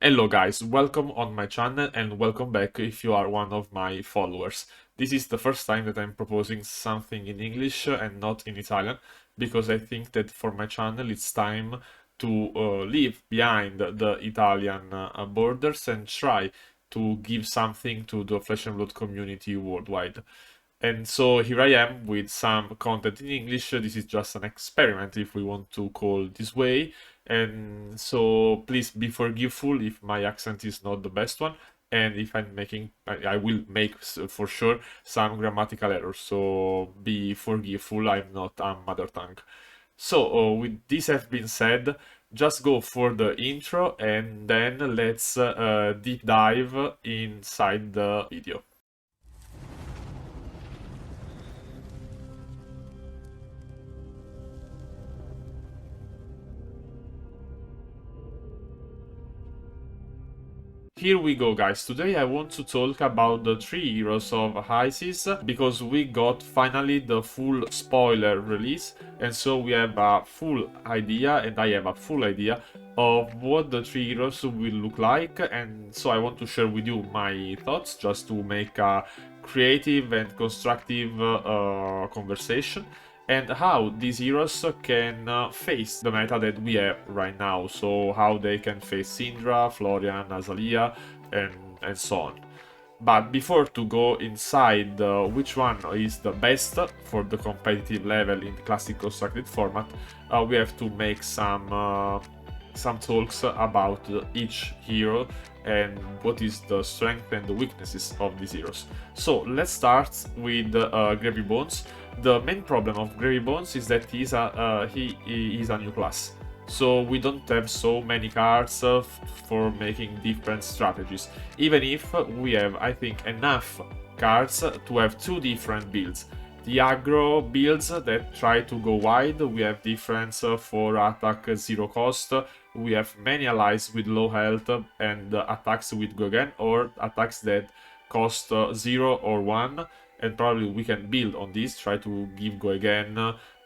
Hello guys, welcome on my channel and welcome back if you are one of my followers. This is the first time that I'm proposing something in English and not in Italian, because I think that for my channel it's time to leave behind the Italian borders and try to give something to the Flesh and Blood community worldwide. And so here I am with some content in English. This is just an experiment, if we want to call this way. And so please be forgiveful if my accent is not the best one. And if I'm making, I will make for sure some grammatical errors. So be forgiveful, I'm not a mother tongue. So with this have been said, just go for the intro and then let's deep dive inside the video. Here we go guys, today I want to talk about the 3 heroes of ISIS, because we got finally the full spoiler release, and so we have a full idea, and I have a full idea of what the 3 heroes will look like, and so I want to share with you my thoughts, just to make a creative and constructive conversation, and how these heroes can face the meta that we have right now. So how they can face Syndra, Florian, Azalea, and so on. But before to go inside which one is the best for the competitive level in the classic constructed format, we have to make some talks about each hero and what is the strength and the weaknesses of these heroes. So let's start with Gravy Bones. The main problem of Gravy Bones is that he is a new class. So we don't have so many cards for making different strategies. Even if we have, I think, enough cards to have 2 different builds. The aggro builds that try to go wide, we have difference for attack 0 cost. We have many allies with low health and attacks with go again, or attacks that cost 0 or 1. And probably we can build on this, try to give go again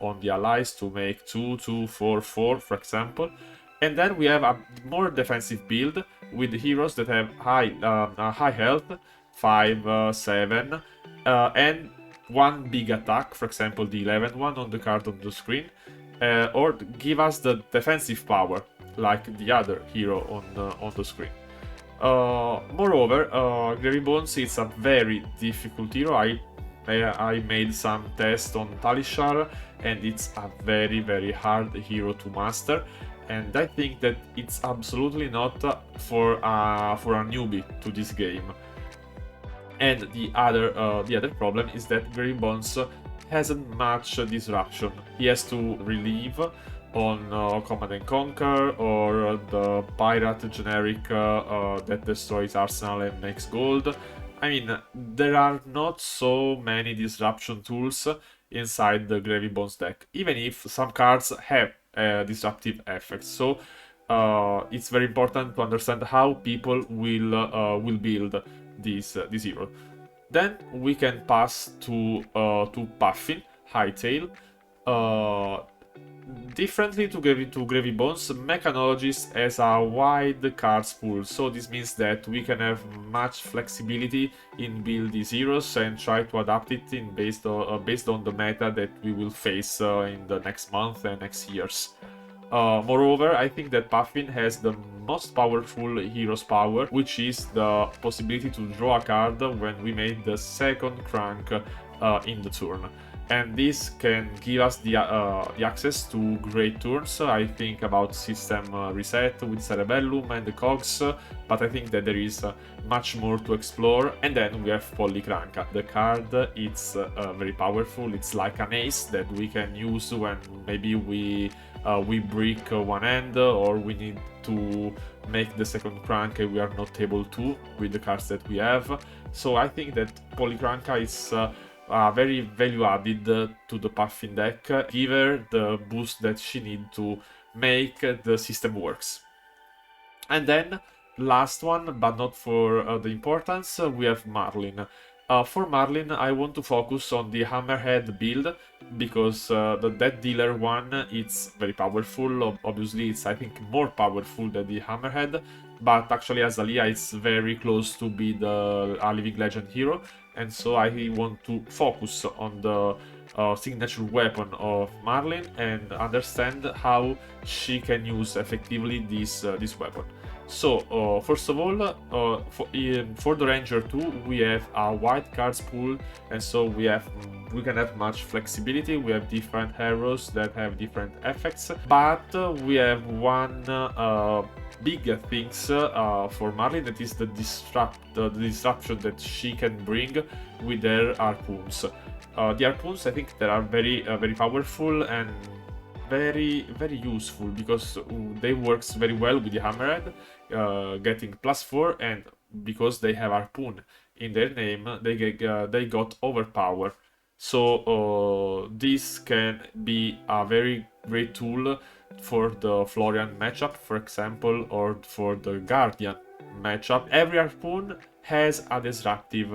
on the allies to make 2, 2, 4, 4, for example. And then we have a more defensive build with heroes that have high health, 5, 7, and 1 big attack, for example the 11th one on the card on the screen, or give us the defensive power like the other hero on the screen. Moreover, Gravy Bones is a very difficult hero. I made some tests on Talishar, and it's a very hard hero to master. And I think that it's absolutely not for a newbie to this game. And the other problem is that Gravy Bones hasn't much disruption. He has to relieve on Command and Conquer, or the pirate generic that destroys Arsenal and makes gold. I mean, there are not so many disruption tools inside the Gravy Bones deck, even if some cards have disruptive effects. So it's very important to understand how people will build this hero. Then we can pass to Puffin, Hightail. Differently to Gravy Bones, Mechanologist has a wide cards pool, so this means that we can have much flexibility in build these heroes and try to adapt it based on the meta that we will face in the next month and next years. Moreover, I think that Puffin has the most powerful hero's power, which is the possibility to draw a card when we made the second crank in the turn. And this can give us the access to great turns. I think about System Reset with Cerebellum and the Cogs, but I think that there is much more to explore. And then we have Polycranka. The card, it's very powerful. It's like an ace that we can use when maybe we break one end, or we need to make the second crank and we are not able to with the cards that we have. So I think that Polycranka is very value added to the Puffin deck, give her the boost that she needs to make the system works. And then last one, but not for the importance, we have Marlin. For Marlin, I want to focus on the Hammerhead build, because the Death Dealer one, it's very powerful. Obviously, it's, I think, more powerful than the Hammerhead, but actually Azalea is very close to be a living legend hero, and so I want to focus on the signature weapon of Marlin and understand how she can use effectively this weapon. So, first of all, for the Ranger 2, we have a wide cards pool, and so we can have much flexibility. We have different heroes that have different effects, but we have one big things for Marlin, that is the disruption that she can bring with her harpoons. The harpoons, I think, they are very powerful and very useful because they works very well with the hammerhead, getting +4, and because they have harpoon in their name, they got overpower. So this can be a very great tool for the Florian matchup, for example, or for the Guardian matchup. Every harpoon has a disruptive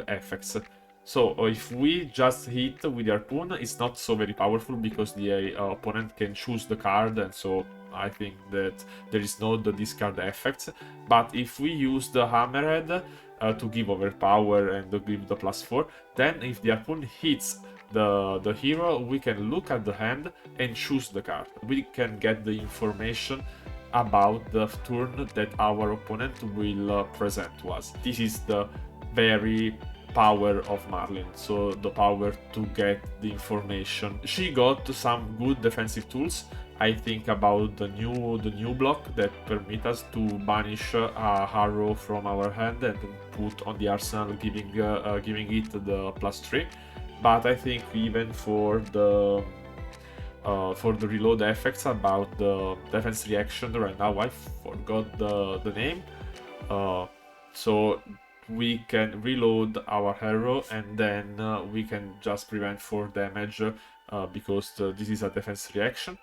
effects. So if we just hit with the harpoon, it's not so very powerful because the opponent can choose the card, and so I think that there is no the discard effects. But if we use the hammerhead to give overpower and to give the +4, then if the harpoon hits the hero, we can look at the hand and choose the card. We can get the information about the turn that our opponent will present to us. This is the very power of Marlin, so the power to get the information. She got some good defensive tools. I think about the new block that permit us to banish a arrow from our hand and put on the arsenal, giving it the +3. But I think even for the reload effects about the defense reaction, right now I forgot the name. So we can reload our hero and then we can just prevent 4 damage because this is a defense reaction.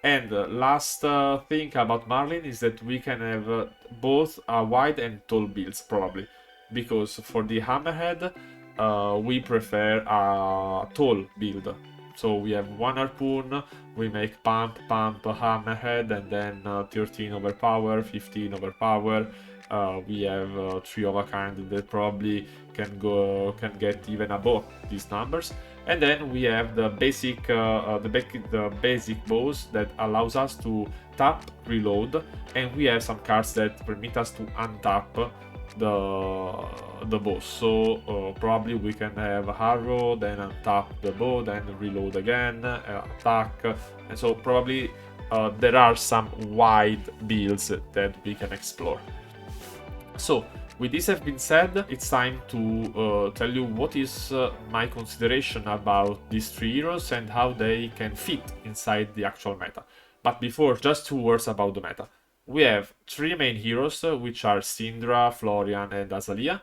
And last thing about Marlin is that we can have both a wide and tall builds, probably, because for the hammerhead we prefer a tall build. So we have 1 harpoon, we make pump, hammerhead, and then 13 overpower, 15 overpower. We have 3 of a kind that probably can get even above these numbers. And then we have the basic bows that allows us to tap, reload, and we have some cards that permit us to untap the bow. So probably we can have arrow, then untap the bow, then reload again, attack, and so probably there are some wide builds that we can explore. So, with this have been said, it's time to tell you what is my consideration about these 3 heroes and how they can fit inside the actual meta. But before, just 2 words about the meta. We have 3 main heroes, which are Syndra, Florian, and Azalea.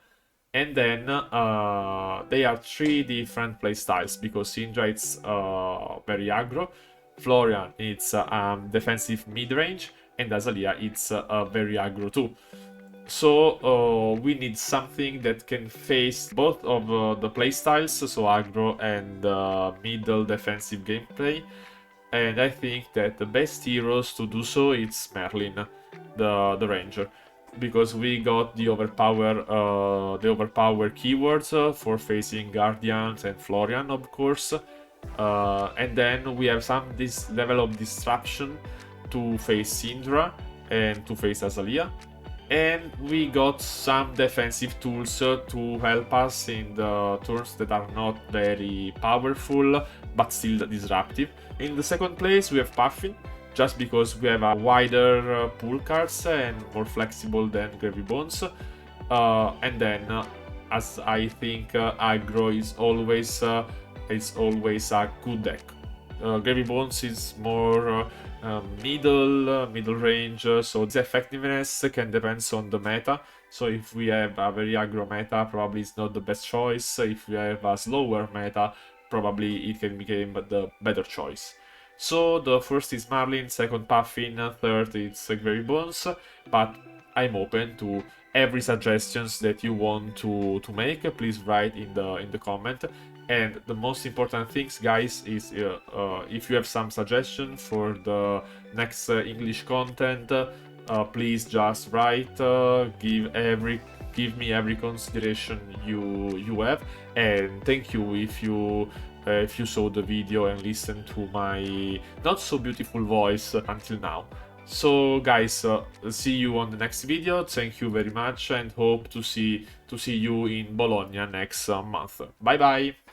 And then they are 3 different playstyles, because Syndra is very aggro, Florian it's defensive mid-range, and Azalea it's very aggro too. So we need something that can face both of the playstyles, so aggro and middle defensive gameplay. And I think that the best heroes to do so is Marlin, the ranger, because we got the overpower keywords for facing guardians and Florian, of course, and then we have this level of disruption to face Syndra and to face Azalea. And we got some defensive tools to help us in the turns that are not very powerful, but still disruptive. In the second place, we have Puffin, just because we have a wider pool cards and more flexible than Gravy Bones. And then, as I think aggro is always a good deck. Gravy Bones is more middle range, so its effectiveness can depend on the meta. So if we have a very aggro meta, probably it's not the best choice. If we have a slower meta, probably it can become the better choice. So the first is Marlin, second Puffin, third it's Gravy Bones, but I'm open to every suggestions that you want to make. Please write in the comment. And the most important things, guys, is if you have some suggestion for the next English content, please just write, give me every consideration you have, and thank you if you saw the video and listened to my not so beautiful voice until now. So guys, see you on the next video. Thank you very much, and hope to see you in Bologna next month. Bye bye.